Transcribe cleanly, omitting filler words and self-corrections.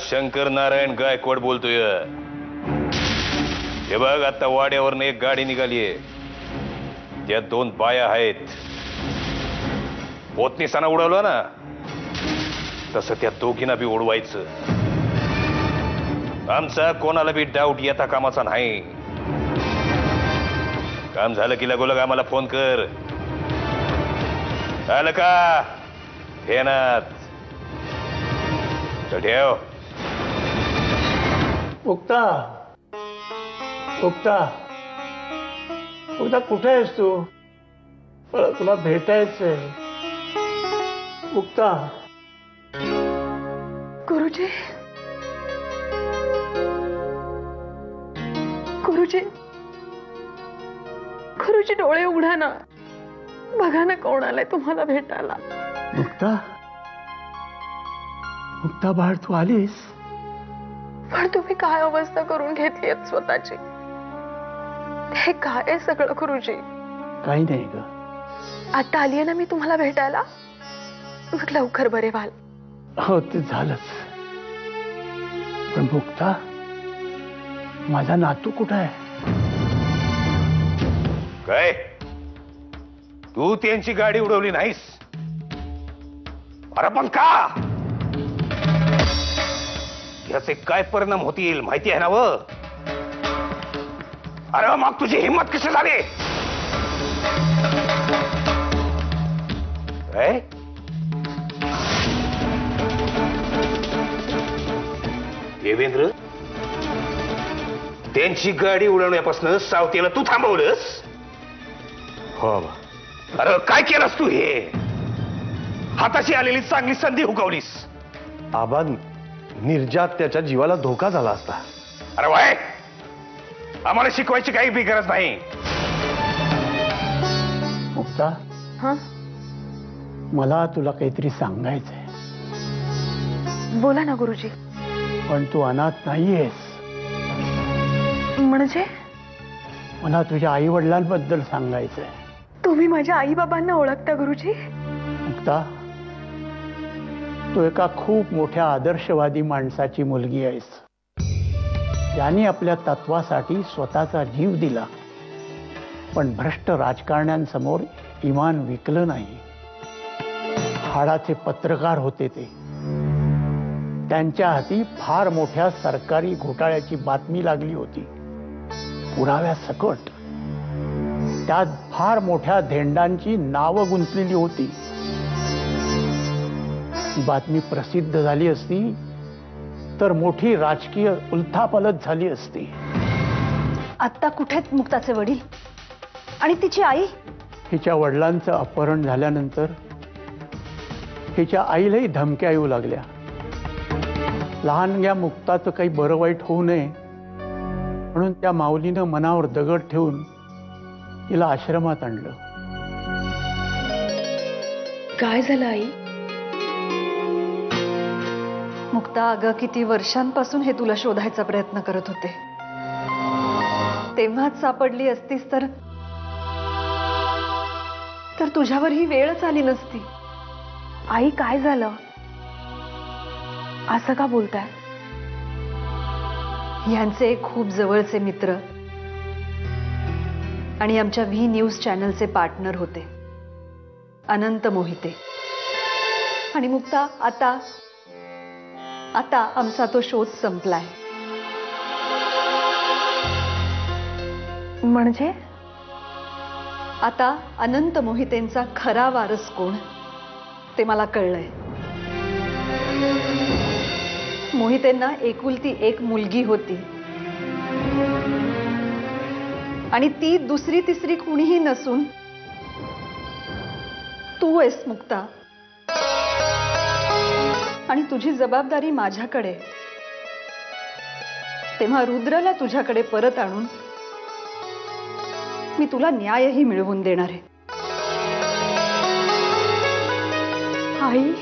शंकर नारायण गायकवाड बोलतोय। हे बघ, आता वाड्यावरनं एक गाडी निघालीये, त्यात 2 बाया आहेत। पोतनीसाना उडवलं ना, तसं त्या दोघींना बी उडवायचं। आमचा कोणाला बी डाऊट येता कामाचा नाही। काम झालं की लगोलग आम्हाला फोन कर। आलं का ध्यानात? ठेव। मुक्ता, मुक्ता, मुक्ता कुठे आहेस तू? मला तुला भेटायचंय मुक्ता। गुरुजी, गुरुजी, गुरुजी डोळे उघडा ना, बघा ना कोण आलाय तुम्हाला भेटायला। मुक्ता, मुक्ता बाळ तू आलीस? पण तुम्ही काय अवस्था करून घेतली स्वतःची? हे काय सगळं गुरुजी? काही नाही ग। आता आलीये ना मी तुम्हाला भेटायला, मग लवकर बरे व्हाल। हो ते झालंच, पण मुक्ता माझा नातू कुठं आहे? काय तू त्यांची गाडी उडवली नाहीस? अरे पण का? याचे काय परिणाम होतील माहिती आहे ना व? अरे मग तुझी हिंमत कशी झाली? देवेंद्र, त्यांची गाडी उडवण्यापासून सावतीला तू थांबवलंस? हो बा। अरे काय केलंस तू? हे हाताशी आलेली चांगली संधी हुकवलीस। आबा, निर्जात त्याच्या जीवाला धोका झाला असता। अरे वाय, आम्हाला शिकवायची काही बी गरज नाही। मुक्ता, हा, मला तुला काहीतरी सांगायचंय। बोला ना गुरुजी। पण तू अनाथ नाहीयेस। म्हणजे? मला तुझ्या आई वडिलांबद्दल सांगायचंय। तुम्ही माझ्या आई बाबांना ओळखता गुरुजी? मुक्ता, तू एका खूप मोठ्या आदर्शवादी माणसाची मुलगी आहेस, ज्यांनी आपल्या तत्वासाठी स्वतःचा जीव दिला, पण भ्रष्ट राजकारण्यांसमोर इमान विकलं नाही। हाडाचे पत्रकार होते ते। त्यांच्या हाती फार मोठ्या सरकारी घोटाळ्याची बातमी लागली होती, पुराव्यासकट। त्यात फार मोठ्या धेंडांची नावं गुंतलेली होती। ती बातमी प्रसिद्ध झाली असती तर मोठी राजकीय उलथापालथ झाली असती। आता कुठेत मुक्ताचे वडील आणि तिची आई? हिच्या वडिलांचं अपहरण झाल्यानंतर हिच्या आईलाही धमक्या येऊ लागल्या। लहानग्या मुक्ताचं काही बरं वाईट होऊ नये म्हणून त्या माऊलीनं मनावर दगड ठेवून तिला आश्रमात आणलं। काय झालं आई? मुक्ता, अगं किती वर्षांपासून हे तुला शोधायचा प्रयत्न करत होते। तेव्हाच सापडली असतीस तर तुझ्यावर ही वेळच आली नसती। आई काय झालं? असं का बोलताय? यांचे खूप जवळचे मित्र आणि आमच्या व्ही न्यूज चॅनलचे पार्टनर होते, अनंत मोहिते। आणि मुक्ता, आता आमचा तो शोध संपलाय। म्हणजे? आता अनंत मोहितेंचा खरा वारस कोण ते मला कळलंय। मोहितेंना एकुलती एक मुलगी होती आणि ती दुसरी तिसरी कुणीही नसून तू आहेस मुक्ता। आणि तुझी जबाबदारी माझ्याकडे। तेव्हा रुद्रला तुझ्याकडे परत आणून मी तुला न्यायही मिळवून देणार आहे। आई,